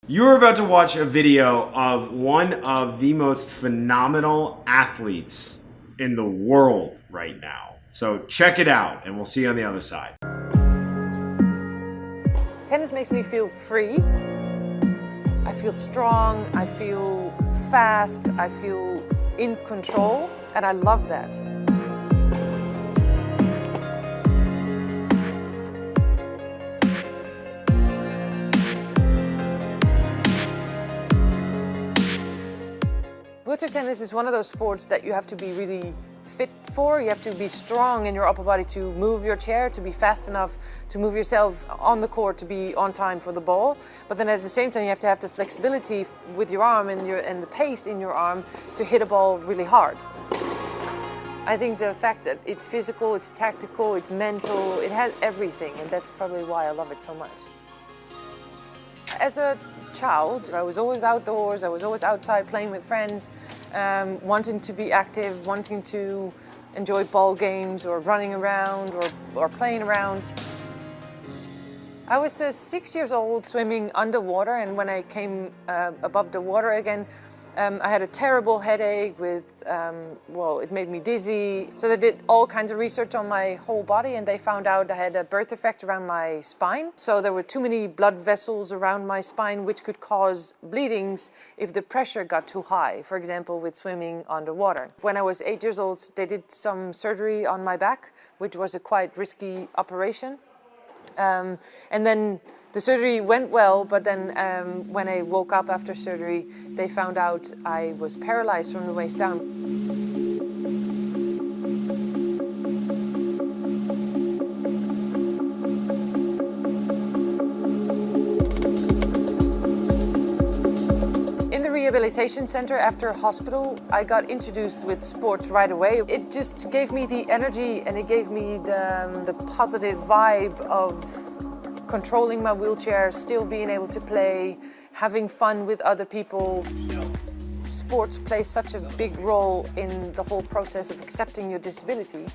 You're about to watch a video of one of the most phenomenal athletes in the world right now. So check it out and we'll see you on the other side. Tennis makes me feel free. I feel strong, I feel fast, I feel in control, and I love that. Wheelchair tennis is one of those sports that you have to be really fit for. You have to be strong in your upper body to move your chair, to be fast enough to move yourself on the court, to be on time for the ball. But then at the same time, you have to have the flexibility with your arm and the pace in your arm to hit a ball really hard. I think the fact that it's physical, it's tactical, it's mental, it has everything, and that's probably why I love it so much. As a child, I was always outdoors, I was always outside playing with friends, wanting to be active, wanting to enjoy ball games or running around or playing around. I was 6 years old swimming underwater, and when I came above the water again, I had a terrible headache with, it made me dizzy. So they did all kinds of research on my whole body, and they found out I had a birth defect around my spine. So there were too many blood vessels around my spine, which could cause bleedings if the pressure got too high, for example, with swimming underwater. When I was 8 years old, they did some surgery on my back, which was a quite risky operation. And then the surgery went well, but then when I woke up after surgery, they found out I was paralyzed from the waist down. In the rehabilitation center after hospital, I got introduced with sports right away. It just gave me the energy and it gave me the positive vibe of controlling my wheelchair, still being able to play, having fun with other people. Sports play such a big role in the whole process of accepting your disability,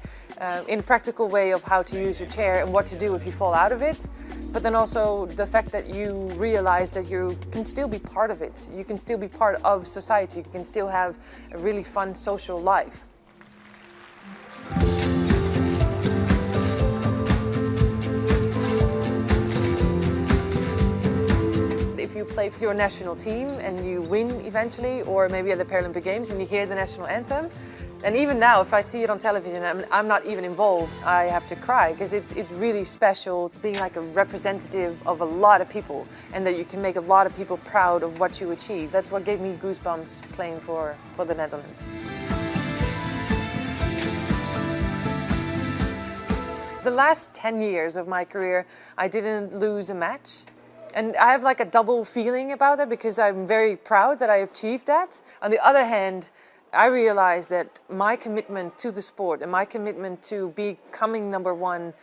in a practical way of how to use your chair and what to do if you fall out of it, but then also the fact that you realize that you can still be part of it. You can still be part of society. You can still have a really fun social life. If you play for your national team and you win eventually, or maybe at the Paralympic Games and you hear the national anthem, and even now if I see it on television, I'm not even involved, I have to cry because it's really special being like a representative of a lot of people and that you can make a lot of people proud of what you achieve. That's what gave me goosebumps playing for the Netherlands. The last 10 years of my career, I didn't lose a match. And I have like a double feeling about that because I'm very proud that I achieved that. On the other hand, I realized that my commitment to the sport and my commitment to becoming number one,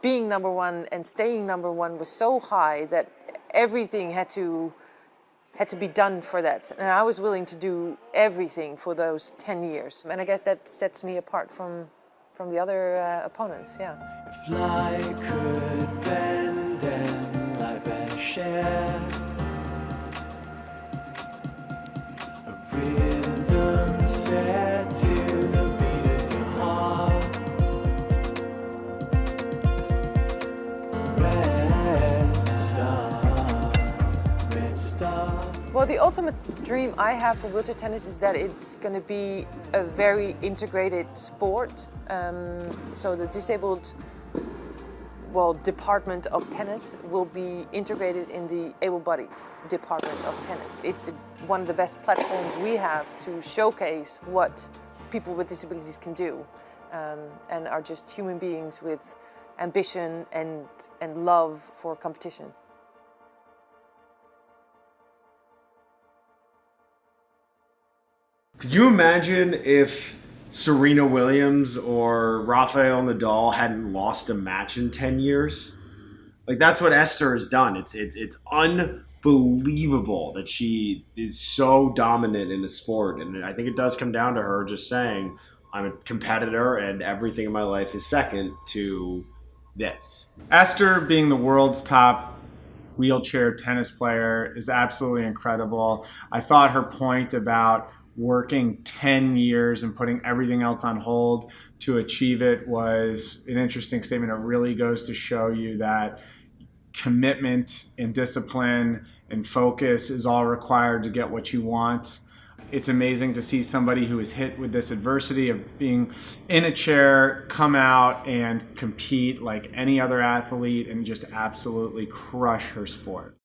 being number one and staying number one was so high that everything had to be done for that. And I was willing to do everything for those 10 years. And I guess that sets me apart from the other opponents, yeah. If light could bend and light and share a rhythm set to the beat of your heart. Red star. Well, the ultimate dream I have for wheelchair tennis is that it's going to be a very integrated sport. So the disabled department of tennis will be integrated in the able-bodied department of tennis. It's one of the best platforms we have to showcase what people with disabilities can do and are just human beings with ambition and love for competition. Could you imagine if Serena Williams or Rafael Nadal hadn't lost a match in 10 years? Like, that's what Esther has done. It's unbelievable that she is so dominant in the sport. And I think it does come down to her just saying, I'm a competitor and everything in my life is second to this. Esther being the world's top wheelchair tennis player is absolutely incredible. I thought her point about working 10 years and putting everything else on hold to achieve it was an interesting statement. It really goes to show you that commitment and discipline and focus is all required to get what you want. It's amazing to see somebody who is hit with this adversity of being in a chair come out and compete like any other athlete and just absolutely crush her sport.